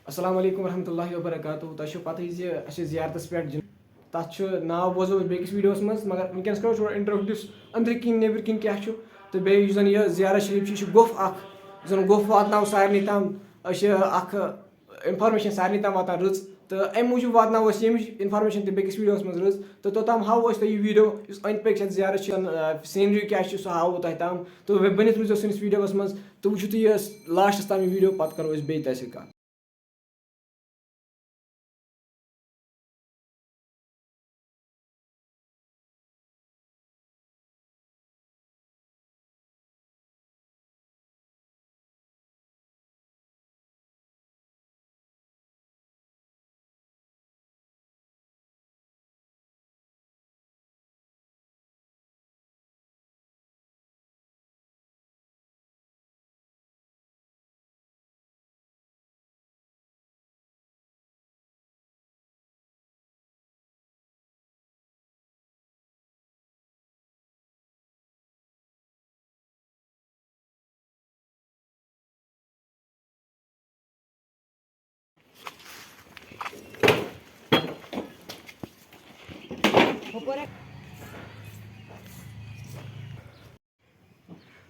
अस्सलाम वालेकुम रहमतुल्लाहि व बरकातुहू तशो पता ज अश ज़ियारतस पे तथ नाव बोजो बेकिस वीडियोस मज मगर वनकस करो थोड़ा इंट्रोड्यूस अंदर किन नेबर किन क्या तो बेस जन यह ज़ियारत शरीफ यह गुफ अख जन गुफ वातनाव सारे तम अख इंफॉर्मेशन सारे तम वातान रच तो अम मूजूब वातनाव यम इंफॉर्मेशन तो बेकिस वीडियोस मज रच तो तोतम हाव तुम यह वीडियो अंद पे ज़ियारत सीनरी क्या सह हाव तुम तम तो बनित रूजो सनिस वीडियोस मज तो वो तुम लास्टस तम वीडियो पत करो बे तह कत।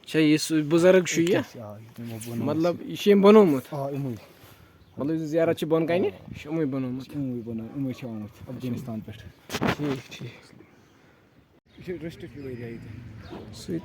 अच्छा ये बुजुर्ग यह मतलब यह बनोमुत मतलब ज़ियारत बन कन यमे बनोमुत अफगानिस्तान पे ठीक ठीक डिस्ट्रिक्ट सही